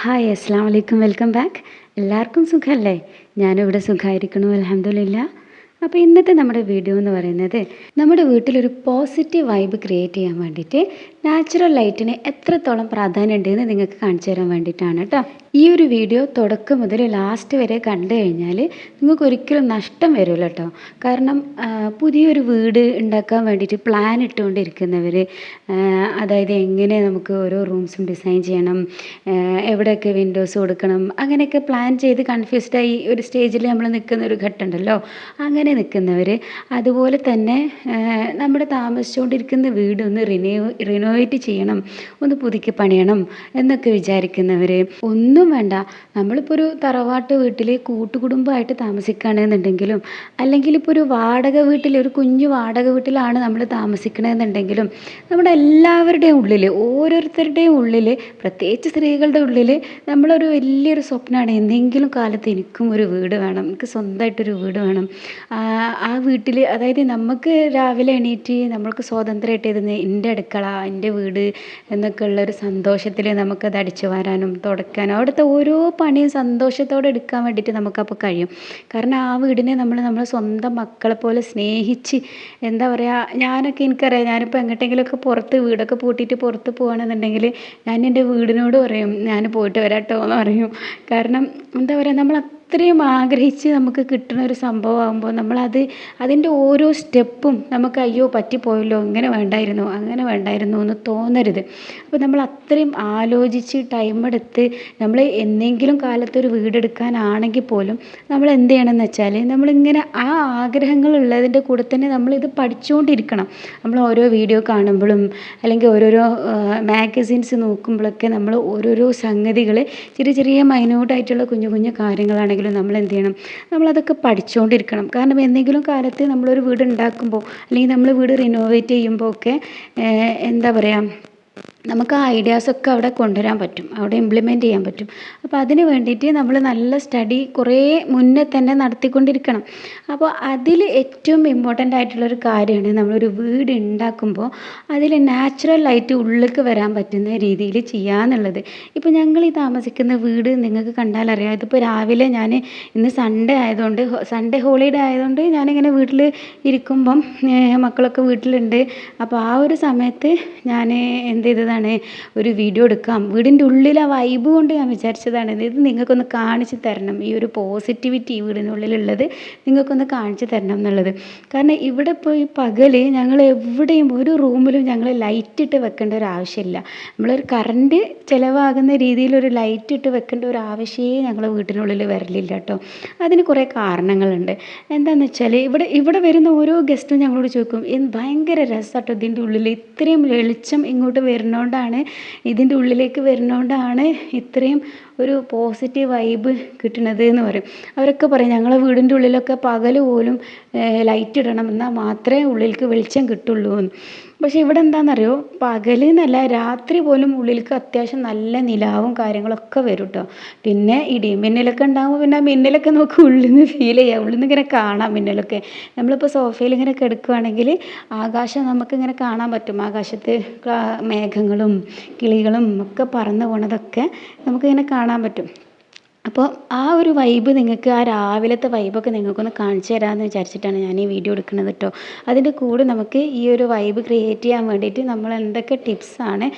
Hi അസ്സാം വലൈക്കും welcome back. എല്ലാവർക്കും സുഖമല്ലേ? ഞാനിവിടെ സുഖമായിരിക്കണു, അൽഹംദുലില്ലാ. അപ്പോൾ ഇന്നത്തെ നമ്മുടെ വീഡിയോ എന്ന് പറയുന്നത് നമ്മുടെ വീട്ടിലൊരു പോസിറ്റീവ് വൈബ് ക്രിയേറ്റ് ചെയ്യാൻ വേണ്ടിയിട്ട് നാച്ചുറൽ ലൈറ്റിന് എത്രത്തോളം പ്രാധാന്യം ഉണ്ടെന്ന് നിങ്ങൾക്ക് കാണിച്ചു തരാൻ വേണ്ടിയിട്ടാണ് കേട്ടോ. ഈ ഒരു വീഡിയോ തുടക്കം മുതൽ ലാസ്റ്റ് വരെ കണ്ടു കഴിഞ്ഞാൽ നിങ്ങൾക്ക് ഒരിക്കലും നഷ്ടം വരില്ല കേട്ടോ. കാരണം പുതിയൊരു വീട് ഉണ്ടാക്കാൻ വേണ്ടിയിട്ട് പ്ലാൻ ഇട്ടുകൊണ്ടിരിക്കുന്നവർ, അതായത് എങ്ങനെ നമുക്ക് ഓരോ റൂംസും ഡിസൈൻ ചെയ്യണം, എവിടെയൊക്കെ വിൻഡോസ് കൊടുക്കണം, അങ്ങനെയൊക്കെ പ്ലാൻ ചെയ്ത് കൺഫ്യൂസ്ഡായി ഒരു സ്റ്റേജിൽ നമ്മൾ നിൽക്കുന്ന ഒരു ഘട്ടം ഉണ്ടല്ലോ. അങ്ങനെ നിൽക്കുന്നവർ, അതുപോലെ തന്നെ നമ്മുടെ താമസിച്ചുകൊണ്ടിരിക്കുന്ന വീട് ഒന്ന് റിനോവേറ്റ് ചെയ്യണം, ഒന്ന് പുതുക്കി പണിയണം എന്നൊക്കെ വിചാരിക്കുന്നവർ, ഒന്നും വേണ്ട. നമ്മളിപ്പോൾ ഒരു തറവാട്ട് വീട്ടിൽ കൂട്ടുകുടുംബമായിട്ട് താമസിക്കുകയാണെന്നുണ്ടെങ്കിലും, അല്ലെങ്കിൽ ഇപ്പോൾ ഒരു വാടക വീട്ടിൽ, ഒരു കുഞ്ഞു വാടക വീട്ടിലാണ് നമ്മൾ താമസിക്കണമെന്നുണ്ടെങ്കിലും, നമ്മുടെ എല്ലാവരുടെയും ഉള്ളിൽ, ഓരോരുത്തരുടെയും ഉള്ളിൽ, പ്രത്യേകിച്ച് സ്ത്രീകളുടെ ഉള്ളിൽ നമ്മളൊരു വലിയൊരു സ്വപ്നമാണ്, എന്തെങ്കിലും കാലത്ത് എനിക്കും ഒരു വീട് വേണം, എനിക്ക് സ്വന്തമായിട്ടൊരു വീട് വേണം. ആ വീട്ടിൽ, അതായത് നമുക്ക് രാവിലെ എണീറ്റ് നമ്മൾക്ക് സ്വാതന്ത്ര്യമായിട്ട് ഇരുന്ന് എൻ്റെ അടുക്കള, എൻ്റെ വീട് എന്നൊക്കെ ഉള്ളൊരു സന്തോഷത്തിൽ നമുക്കത് അടിച്ചു വാരാനും തുടയ്ക്കാനും അവിടുത്തെ ഓരോ പണിയും സന്തോഷത്തോടെ എടുക്കാൻ വേണ്ടിയിട്ട് നമുക്കപ്പോൾ കഴിയും. കാരണം ആ വീടിനെ നമ്മളെ സ്വന്തം മക്കളെ പോലെ സ്നേഹിച്ച്, എന്താ പറയുക, ഞാനൊക്കെ എനിക്കറിയാം, ഞാനിപ്പോൾ എങ്ങോട്ടെങ്കിലുമൊക്കെ പുറത്ത് വീടൊക്കെ പൂട്ടിയിട്ട് പുറത്ത് പോകുകയാണെന്നുണ്ടെങ്കിൽ ഞാൻ എൻ്റെ വീടിനോട് പറയും, ഞാൻ പോയിട്ട് വരാട്ടോ എന്ന് പറയും. കാരണം എന്താ പറയുക, നമ്മൾ അത്രയും ആഗ്രഹിച്ച് നമുക്ക് കിട്ടുന്ന ഒരു സംഭവമാകുമ്പോൾ അതിൻ്റെ ഓരോ സ്റ്റെപ്പും നമുക്ക് അയ്യോ പറ്റിപ്പോയല്ലോ, ഇങ്ങനെ വേണ്ടായിരുന്നു അങ്ങനെ വേണ്ടായിരുന്നു എന്ന് തോന്നരുത്. അപ്പോൾ നമ്മൾ അത്രയും ആലോചിച്ച് ടൈമെടുത്ത് നമ്മൾ എന്തെങ്കിലും കാലത്തൊരു വീടെടുക്കാനാണെങ്കിൽ പോലും നമ്മൾ എന്ത് ചെയ്യണമെന്ന് വെച്ചാൽ, നമ്മളിങ്ങനെ ആ ആഗ്രഹങ്ങൾ ഉള്ളതിൻ്റെ കൂടെ തന്നെ നമ്മളിത് പഠിച്ചുകൊണ്ടിരിക്കണം. നമ്മൾ ഓരോ വീഡിയോ കാണുമ്പോഴും അല്ലെങ്കിൽ ഓരോരോ മാഗസിൻസ് നോക്കുമ്പോഴൊക്കെ നമ്മൾ ഓരോരോ സംഗതികൾ, ചെറിയ ചെറിയ മൈന്യൂട്ടായിട്ടുള്ള കുഞ്ഞു കുഞ്ഞു കാര്യങ്ങളാണെങ്കിൽ നമ്മൾ എന്ത് ചെയ്യണം, നമ്മളതൊക്കെ പഠിച്ചുകൊണ്ടിരിക്കണം. കാരണം എന്തെങ്കിലും കാലത്ത് നമ്മളൊരു വീട് ഉണ്ടാക്കുമ്പോൾ, അല്ലെങ്കിൽ നമ്മൾ വീട് റിനോവേറ്റ് ചെയ്യുമ്പോൾ ഒക്കെ എന്താ പറയുക, നമുക്ക് ആ ഐഡിയാസൊക്കെ അവിടെ കൊണ്ടുവരാൻ പറ്റും, അവിടെ ഇംപ്ലിമെൻറ്റ് ചെയ്യാൻ പറ്റും. അപ്പോൾ അതിന് വേണ്ടിയിട്ട് നമ്മൾ നല്ല സ്റ്റഡി കുറേ മുന്നേ തന്നെ നടത്തിക്കൊണ്ടിരിക്കണം. അപ്പോൾ അതിൽ ഏറ്റവും ഇമ്പോർട്ടൻ്റ് ആയിട്ടുള്ളൊരു കാര്യമാണ് നമ്മളൊരു വീട് ഉണ്ടാക്കുമ്പോൾ അതിൽ നാച്ചുറൽ ലൈറ്റ് ഉള്ളിലേക്ക് വരാൻ പറ്റുന്ന രീതിയിൽ ചെയ്യാന്നുള്ളത്. ഇപ്പോൾ ഞങ്ങൾ ഈ താമസിക്കുന്ന വീട് നിങ്ങൾക്ക് കണ്ടാലറിയാം. ഇതിപ്പോൾ രാവിലെ ഞാൻ ഇന്ന് സൺഡേ ആയതുകൊണ്ട്, സൺഡേ ഹോളിഡേ ആയതുകൊണ്ട് ഞാനിങ്ങനെ വീട്ടിൽ ഇരിക്കുമ്പം മക്കളൊക്കെ വീട്ടിലുണ്ട്. അപ്പോൾ ആ ഒരു സമയത്ത് ഞാൻ എന്ത് ചെയ്തതാണ്, ഒരു വീഡിയോ എടുക്കാം, വീടിൻ്റെ ഉള്ളിൽ ആ വൈബ് കൊണ്ട് ഞാൻ വിചാരിച്ചതാണ് ഇത് നിങ്ങൾക്കൊന്ന് കാണിച്ചു തരണം, ഈ ഒരു പോസിറ്റിവിറ്റി വീടിനുള്ളിലുള്ളത് നിങ്ങൾക്കൊന്ന് കാണിച്ചു തരണം എന്നുള്ളത്. കാരണം ഇവിടെ ഇപ്പോൾ ഈ പകൽ ഞങ്ങൾ എവിടെയും ഒരു റൂമിലും ഞങ്ങൾ ലൈറ്റ് ഇട്ട് വെക്കേണ്ട ഒരു ആവശ്യമില്ല. നമ്മളൊരു കറണ്ട് ചിലവാകുന്ന രീതിയിലൊരു ലൈറ്റ് ഇട്ട് വെക്കേണ്ട ഒരു ആവശ്യമേ ഞങ്ങൾ വീട്ടിനുള്ളിൽ വരലില്ല കേട്ടോ. അതിന് കുറേ കാരണങ്ങളുണ്ട്. എന്താണെന്ന് വെച്ചാൽ ഇവിടെ വരുന്ന ഓരോ ഗസ്റ്റും ഞങ്ങളോട് ചോദിക്കും, ഭയങ്കര രസമാട്ടോ ഇതിൻ്റെ ഉള്ളിൽ, ഇത്രയും വെളിച്ചം ഇങ്ങോട്ട് വരുന്നതുകൊണ്ടാണ്, ഇതിൻ്റെ ഉള്ളിലേക്ക് വരുന്നതുകൊണ്ടാണ് ഇത്രയും ഒരു പോസിറ്റീവ് വൈബ് കിട്ടുന്നത് എന്ന് പറയും. അവരൊക്കെ പറയും ഞങ്ങളെ വീടിൻ്റെ ഉള്ളിലൊക്കെ പകൽ പോലും ലൈറ്റ് ഇടണം, എന്നാൽ മാത്രമേ ഉള്ളിലേക്ക് വെളിച്ചം കിട്ടുള്ളൂ എന്ന്. പക്ഷേ ഇവിടെ എന്താണെന്നറിയോ, പകൽ എന്നല്ല, രാത്രി പോലും ഉള്ളിലേക്ക് അത്യാവശ്യം നല്ല നിലാവും കാര്യങ്ങളൊക്കെ വരും കേട്ടോ. പിന്നെ ഇടിയും മിന്നലൊക്കെ ഉണ്ടാകുമ്പോൾ പിന്നെ ആ മിന്നലൊക്കെ നമുക്ക് ഉള്ളിൽ നിന്ന് ഫീൽ ചെയ്യാം, ഉള്ളിൽ നിന്ന് ഇങ്ങനെ കാണാം മിന്നലൊക്കെ. നമ്മളിപ്പോൾ സോഫയിൽ ഇങ്ങനെ കിടക്കുകയാണെങ്കിൽ ആകാശം നമുക്കിങ്ങനെ കാണാൻ പറ്റും, ആകാശത്ത് മേഘങ്ങളും കിളികളും ഒക്കെ പറന്ന് പോണതൊക്കെ നമുക്കിങ്ങനെ കാണാൻ പറ്റും. അപ്പോൾ ആ ഒരു വൈബ് നിങ്ങൾക്ക്, ആ രാവിലത്തെ വൈബൊക്കെ നിങ്ങൾക്കൊന്ന് കാണിച്ചു തരാമെന്ന് വിചാരിച്ചിട്ടാണ് ഞാൻ ഈ വീഡിയോ എടുക്കുന്നത് കേട്ടോ. അതിൻ്റെ കൂടെ നമുക്ക് ഈ ഒരു വൈബ് ക്രിയേറ്റ് ചെയ്യാൻ വേണ്ടിയിട്ട് നമ്മൾ എന്തൊക്കെ ടിപ്സാണ്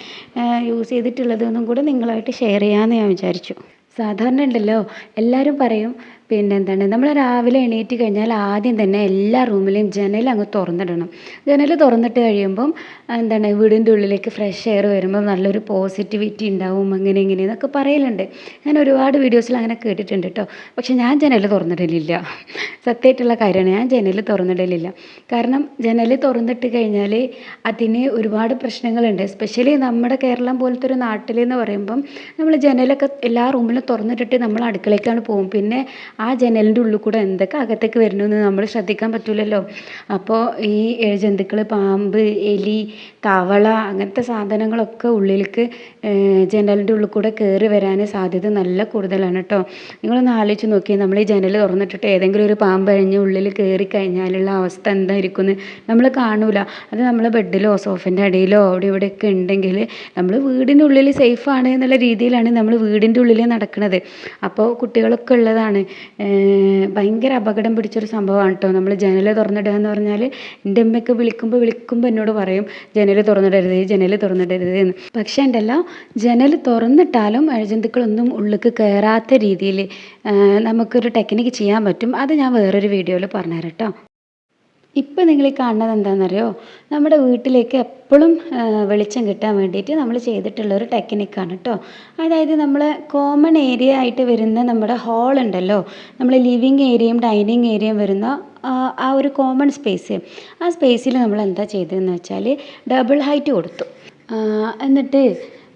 യൂസ് ചെയ്തിട്ടുള്ളതെന്നും കൂടെ നിങ്ങളുമായിട്ട് ഷെയർ ചെയ്യാമെന്ന് ഞാൻ വിചാരിച്ചു. സാധാരണ ഉണ്ടല്ലോ, എല്ലാവരും പറയും എന്താണ്, നമ്മൾ രാവിലെ എണീറ്റ് കഴിഞ്ഞാൽ ആദ്യം തന്നെ എല്ലാ റൂമിലെയും ജനൽ അങ്ങ് തുറന്നിടണം. ജനൽ തുറന്നിട്ട് കഴിയുമ്പം എന്താണ്, വീടിൻ്റെ ഉള്ളിലേക്ക് ഫ്രഷ് എയർ വരുമ്പം നല്ലൊരു പോസിറ്റിവിറ്റി ഉണ്ടാവും, അങ്ങനെ ഇങ്ങനെ എന്നൊക്കെ പറയലുണ്ട്. ഞാൻ ഒരുപാട് വീഡിയോസിൽ അങ്ങനെ കേട്ടിട്ടുണ്ട് കേട്ടോ. പക്ഷെ ഞാൻ ജനൽ തുറന്നിടലില്ല, സത്യമായിട്ടുള്ള കാര്യമാണ്, ഞാൻ ജനൽ തുറന്നിടലില്ല. കാരണം ജനൽ തുറന്നിട്ട് കഴിഞ്ഞാൽ അതിന് ഒരുപാട് പ്രശ്നങ്ങളുണ്ട്. എസ്പെഷ്യലി നമ്മുടെ കേരളം പോലത്തെ ഒരു നാട്ടിൽ എന്ന് പറയുമ്പം നമ്മൾ ജനലൊക്കെ എല്ലാ റൂമിലും തുറന്നിട്ടിട്ട് നമ്മൾ അടുക്കളയ്ക്കാണ് പോകും. പിന്നെ ആ ജനലിൻ്റെ ഉള്ളിൽ കൂടെ എന്തൊക്കെ അകത്തേക്ക് വരുന്നു നമ്മൾ ശ്രദ്ധിക്കാൻ പറ്റില്ലല്ലോ. അപ്പോൾ ഈ ഇഴജന്തുക്കൾ, പാമ്പ്, എലി, തവള അങ്ങനത്തെ സാധനങ്ങളൊക്കെ ഉള്ളിലേക്ക് ജനലിൻ്റെ ഉള്ളിൽ കൂടെ കയറി വരാൻ സാധ്യത നല്ല കൂടുതലാണ് കേട്ടോ. നിങ്ങളൊന്ന് ആലോചിച്ച് നോക്കി, നമ്മൾ ഈ ജനൽ തുറന്നിട്ടിട്ട് ഏതെങ്കിലും ഒരു പാമ്പ് അഴിഞ്ഞ് ഉള്ളിൽ കയറി കഴിഞ്ഞാലുള്ള അവസ്ഥ എന്തായിരിക്കും എന്ന് നമ്മൾ കാണൂല. അത് നമ്മൾ ബെഡിലോ സോഫിൻ്റെ അടിയിലോ അവിടെ ഇവിടെയൊക്കെ ഉണ്ടെങ്കിൽ നമ്മൾ വീടിൻ്റെ ഉള്ളിൽ സേഫാണ് എന്നുള്ള രീതിയിലാണ് നമ്മൾ വീടിൻ്റെ ഉള്ളിൽ നടക്കുന്നത്. അപ്പോൾ കുട്ടികളൊക്കെ ഉള്ളതാണ്. ഭയങ്കര അപകടം പിടിച്ചൊരു സംഭവമാണ് കേട്ടോ നമ്മൾ ജനൽ തുറന്നിടുക എന്ന് പറഞ്ഞാൽ. എൻ്റെ അമ്മയൊക്കെ വിളിക്കുമ്പോൾ എന്നോട് പറയും ജനൽ തുറന്നിടരുത് എന്ന്. പക്ഷേ ഉണ്ടല്ലോ, ജനൽ തുറന്നിട്ടാലും ഇഴജന്തുക്കളൊന്നും ഉള്ളിലേക്ക് കയറാത്ത രീതിയിൽ നമുക്കൊരു ടെക്നിക്ക് ചെയ്യാൻ പറ്റും. അത് ഞാൻ വേറൊരു വീഡിയോയിൽ പറഞ്ഞുതരാം കേട്ടോ. ഇപ്പം നിങ്ങൾ ഈ കാണുന്നത് എന്താണെന്നറിയോ, നമ്മുടെ വീട്ടിലേക്ക് എപ്പോഴും വെളിച്ചം കിട്ടാൻ വേണ്ടിയിട്ട് നമ്മൾ ചെയ്തിട്ടുള്ളൊരു ടെക്നിക്കാണ് കേട്ടോ. അതായത് നമ്മൾ കോമൺ ഏരിയ ആയിട്ട് വരുന്ന നമ്മുടെ ഹാൾ ഉണ്ടല്ലോ, നമ്മൾ ലിവിങ് ഏരിയയും ഡൈനിങ് ഏരിയയും വരുന്ന ആ ഒരു കോമൺ സ്പേസ്, ആ സ്പേസിൽ നമ്മൾ എന്താ ചെയ്തതെന്ന് വെച്ചാൽ ഡബിൾ ഹൈറ്റ് കൊടുത്തു. എന്നിട്ട്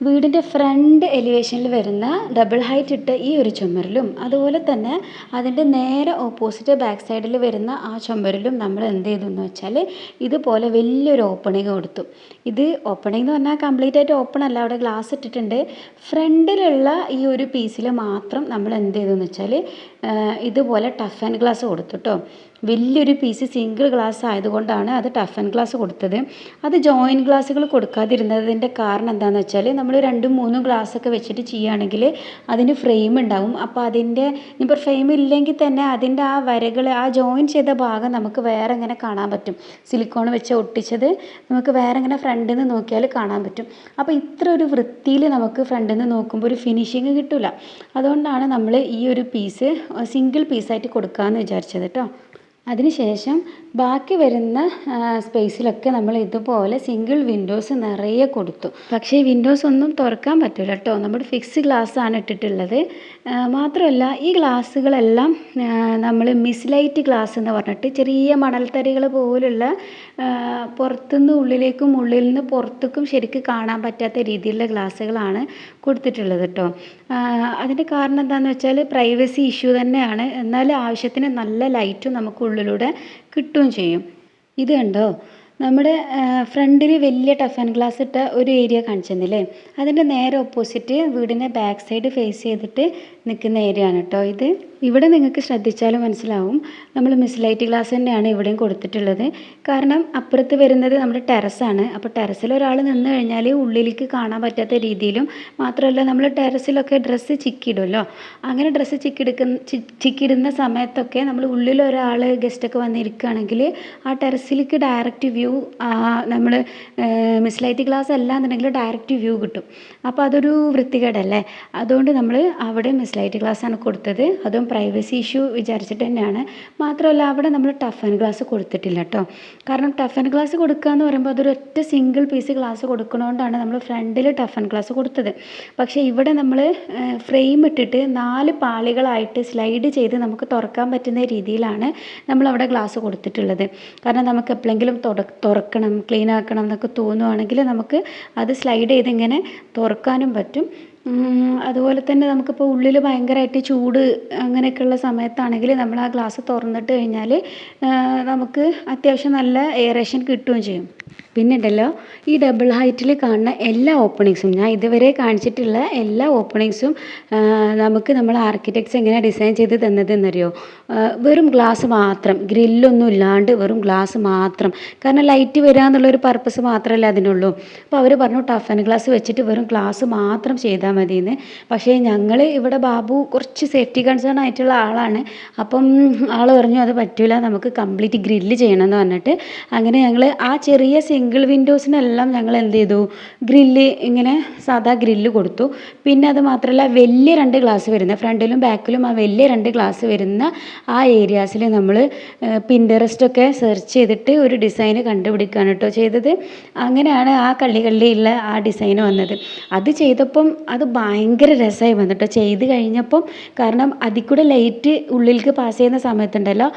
വീടിൻ്റെ ഫ്രണ്ട് എലിവേഷനിൽ വരുന്ന ഡബിൾ ഹൈറ്റ് ഇട്ട ഈ ഒരു ചുമരിലും അതുപോലെ തന്നെ അതിൻ്റെ നേരെ ഓപ്പോസിറ്റ് ബാക്ക് സൈഡിൽ വരുന്ന ആ ചുമരിലും നമ്മൾ എന്ത് ചെയ്തു എന്ന് വെച്ചാൽ ഇതുപോലെ വലിയൊരു ഓപ്പണിങ് കൊടുത്തു. ഇത് ഓപ്പണിങ് എന്ന് പറഞ്ഞാൽ കംപ്ലീറ്റ് ആയിട്ട് ഓപ്പൺ അല്ല, അവിടെ ഗ്ലാസ് ഇട്ടിട്ടുണ്ട്. ഫ്രണ്ടിലുള്ള ഈ ഒരു പീസിൽ മാത്രം നമ്മൾ എന്ത് ചെയ്തു എന്ന് വെച്ചാൽ ഇതുപോലെ ടഫ് ആൻഡ് ഗ്ലാസ് കൊടുത്തു കേട്ടോ. വലിയൊരു പീസ് സിംഗിൾ ഗ്ലാസ് ആയതുകൊണ്ടാണ് അത് ടഫ് ആൻഡ് ഗ്ലാസ് കൊടുത്തത്. അത് ജോയിൻറ്റ് ഗ്ലാസ്സുകൾ കൊടുക്കാതിരുന്നതിൻ്റെ കാരണം എന്താണെന്ന് വെച്ചാൽ നമ്മൾ 2-3 ഗ്ലാസ്സൊക്കെ വെച്ചിട്ട് ചെയ്യുകയാണെങ്കിൽ അതിന് ഫ്രെയിം ഉണ്ടാവും. അപ്പോൾ അതിൻ്റെ ഇപ്പോൾ ഫ്രെയിം ഇല്ലെങ്കിൽ തന്നെ അതിൻ്റെ ആ വരകൾ, ആ ജോയിൻ ചെയ്ത ഭാഗം നമുക്ക് വേറെ ഇങ്ങനെ കാണാൻ പറ്റും. സിലിക്കോൺ വെച്ച് ഒട്ടിച്ചത് നമുക്ക് വേറെ ഇങ്ങനെ ഫ്രണ്ടിൽ നിന്ന് നോക്കിയാൽ കാണാൻ പറ്റും. അപ്പോൾ ഇത്ര ഒരു വൃത്തിയിൽ നമുക്ക് ഫ്രണ്ടിൽ നിന്ന് നോക്കുമ്പോൾ ഒരു ഫിനിഷിങ് കിട്ടില്ല. അതുകൊണ്ടാണ് നമ്മൾ ഈ ഒരു പീസ് സിംഗിൾ പീസായിട്ട് കൊടുക്കാമെന്ന് വിചാരിച്ചത് കേട്ടോ. അതിനുശേഷം ബാക്കി വരുന്ന സ്പേസിലൊക്കെ നമ്മൾ ഇതുപോലെ സിംഗിൾ വിൻഡോസ് നിറയെ കൊടുത്തു. പക്ഷേ വിൻഡോസ് ഒന്നും തുറക്കാൻ പറ്റില്ല കേട്ടോ, നമ്മൾ ഫിക്സ് ഗ്ലാസ് ആണ് ഇട്ടിട്ടുള്ളത്. മാത്രമല്ല ഈ ഗ്ലാസ്സുകളെല്ലാം നമ്മൾ മിസ്ലൈറ്റ് ഗ്ലാസ് എന്ന് പറഞ്ഞിട്ട് ചെറിയ മണൽത്തരികൾ പോലുള്ള പുറത്തുനിന്ന് ഉള്ളിലേക്കും ഉള്ളിൽ നിന്ന് പുറത്തേക്കും ശരിക്കും കാണാൻ പറ്റാത്ത രീതിയിലുള്ള ഗ്ലാസ്സുകളാണ് കൊടുത്തിട്ടുള്ളത് കേട്ടോ. അതിൻ്റെ കാരണം എന്താണെന്ന് വെച്ചാൽ പ്രൈവസി ഇഷ്യൂ തന്നെയാണ്. എന്നാൽ ആവശ്യത്തിന് നല്ല ലൈറ്റും നമുക്ക് ഉള്ളിലൂടെ കിട്ടുകയും ചെയ്യും. ഇത് കണ്ടോ, നമ്മുടെ ഫ്രണ്ടിൽ വലിയ ടഫ് ആൻഡ് ഗ്ലാസ് ഇട്ട ഒരു ഏരിയ കാണിച്ചെന്നില്ലേ, അതിൻ്റെ നേരെ ഓപ്പോസിറ്റ് വീടിൻ്റെ ബാക്ക് സൈഡ് ഫേസ് ചെയ്തിട്ട് നിൽക്കുന്ന ഏരിയ ആണ് കേട്ടോ ഇത്. ഇവിടെ നിങ്ങൾക്ക് ശ്രദ്ധിച്ചാലും മനസ്സിലാവും നമ്മൾ മിസ്ലൈറ്റ് ഗ്ലാസ് തന്നെയാണ് ഇവിടെയും കൊടുത്തിട്ടുള്ളത്. കാരണം അപ്പുറത്ത് വരുന്നത് നമ്മുടെ ടെറസാണ്. അപ്പോൾ ടെറസിൽ ഒരാൾ നിന്ന് കഴിഞ്ഞാൽ ഉള്ളിലേക്ക് കാണാൻ പറ്റാത്ത രീതിയിലും, മാത്രമല്ല നമ്മൾ ടെറസിലൊക്കെ ഡ്രസ്സ് ചിക്കിയിടുമല്ലോ, അങ്ങനെ ഡ്രസ്സ് ചിക്കിയിടുന്ന സമയത്തൊക്കെ നമ്മൾ ഉള്ളിൽ ഒരാൾ ഗസ്റ്റൊക്കെ വന്നിരിക്കുകയാണെങ്കിൽ ആ ടെറസിലേക്ക് ഡയറക്റ്റ് വ്യൂ നമ്മൾ മിസ്ലൈറ്റ് ഗ്ലാസ് അല്ല എന്നുണ്ടെങ്കിൽ ഡയറക്റ്റ് വ്യൂ കിട്ടും. അപ്പോൾ അതൊരു വൃത്തികേടല്ലേ. അതുകൊണ്ട് നമ്മൾ അവിടെ മിസ്ലൈറ്റ് ഗ്ലാസ്സാണ് കൊടുത്തത്. അതും പ്രൈവസി ഇഷ്യൂ വിചാരിച്ചിട്ട് തന്നെയാണ്. മാത്രമല്ല അവിടെ നമ്മൾ ടഫ് ആൻഡ് ഗ്ലാസ് കൊടുത്തിട്ടില്ല കേട്ടോ. കാരണം ടഫ് ആൻഡ് ഗ്ലാസ് കൊടുക്കുക എന്ന് പറയുമ്പോൾ അതൊരു ഒറ്റ സിംഗിൾ പീസ് ഗ്ലാസ് കൊടുക്കണോണ്ടാണ് നമ്മൾ ഫ്രണ്ടിൽ ടഫ് ആൻഡ് ഗ്ലാസ് കൊടുത്തത്. പക്ഷേ ഇവിടെ നമ്മൾ ഫ്രെയിം ഇട്ടിട്ട് 4 പാളികളായിട്ട് സ്ലൈഡ് ചെയ്ത് നമുക്ക് തുറക്കാൻ പറ്റുന്ന രീതിയിലാണ് നമ്മളവിടെ ഗ്ലാസ് കൊടുത്തിട്ടുള്ളത്. കാരണം നമുക്ക് എപ്പോഴെങ്കിലും തുറക്കണം, ക്ലീൻ ആക്കണം എന്നൊക്കെ തോന്നുവാണെങ്കിൽ നമുക്ക് അത് സ്ലൈഡ് ചെയ്ത് ഇങ്ങനെ തുറക്കാനും പറ്റും. അതുപോലെ തന്നെ നമുക്കിപ്പോൾ ഉള്ളിൽ ഭയങ്കരമായിട്ട് ചൂട് അങ്ങനെയൊക്കെയുള്ള സമയത്താണെങ്കിൽ നമ്മൾ ആ ഗ്ലാസ് തുറന്നിട്ട് കഴിഞ്ഞാൽ നമുക്ക് അത്യാവശ്യം നല്ല എയറേഷൻ കിട്ടുകയും ചെയ്യും. പിന്നെ ഉണ്ടല്ലോ, ഈ ഡബിൾ ഹൈറ്റിൽ കാണുന്ന എല്ലാ ഓപ്പണിങ്സും, ഞാൻ ഇതുവരെ കാണിച്ചിട്ടുള്ള എല്ലാ ഓപ്പണിങ്സും നമുക്ക് നമ്മൾ ആർക്കിടെക്ട്സ് എങ്ങനെ ഡിസൈൻ ചെയ്ത് തന്നതെന്നറിയോ, വെറും ഗ്ലാസ് മാത്രം, ഗ്രില്ലൊന്നും ഇല്ലാണ്ട് വെറും ഗ്ലാസ് മാത്രം. കാരണം ലൈറ്റ് വരിക എന്നുള്ളൊരു പർപ്പസ് മാത്രമല്ല അതിനുള്ളൂ. അപ്പോൾ അവർ പറഞ്ഞു ടഫ് ആൻഡ് ഗ്ലാസ് വെച്ചിട്ട് വെറും ഗ്ലാസ് മാത്രം ചെയ്താൽ മതിയെന്ന്. പക്ഷേ ഞങ്ങൾ ഇവിടെ ബാബു കുറച്ച് സേഫ്റ്റി കൺസേൺ ആയിട്ടുള്ള ആളാണ്. അപ്പം ആൾ പറഞ്ഞു അത് പറ്റില്ല, നമുക്ക് കംപ്ലീറ്റ് ഗ്രില്ല് ചെയ്യണമെന്ന് പറഞ്ഞിട്ട് അങ്ങനെ ഞങ്ങൾ ആ ചെറിയ സിംഗിൾ വിൻഡോസിനെല്ലാം ഞങ്ങൾ എന്ത് ചെയ്തു, ഗ്രില്ല് ഇങ്ങനെ സാധാ ഗ്രില്ല് കൊടുത്തു. പിന്നെ അത് മാത്രമല്ല വലിയ 2 ഗ്ലാസ് വരുന്ന ഫ്രണ്ടിലും ബാക്കിലും ആ വലിയ 2 ഗ്ലാസ് വരുന്ന ആ ഏരിയാസിൽ നമ്മൾ പിൻറ്ററസ്റ്റൊക്കെ സെർച്ച് ചെയ്തിട്ട് ഒരു ഡിസൈൻ കണ്ടുപിടിക്കുകയാണ് കേട്ടോ ചെയ്തത്. അങ്ങനെയാണ് ആ കള്ളിയുള്ള ആ ഡിസൈൻ വന്നത്. അത് ചെയ്തപ്പം അത് ഭയങ്കര രസമായി വന്നിട്ടോ ചെയ്ത് കഴിഞ്ഞപ്പം. കാരണം അതിൽ കൂടെ ലൈറ്റ് ഉള്ളിലേക്ക് പാസ് ചെയ്യുന്ന സമയത്തുണ്ടല്ലോ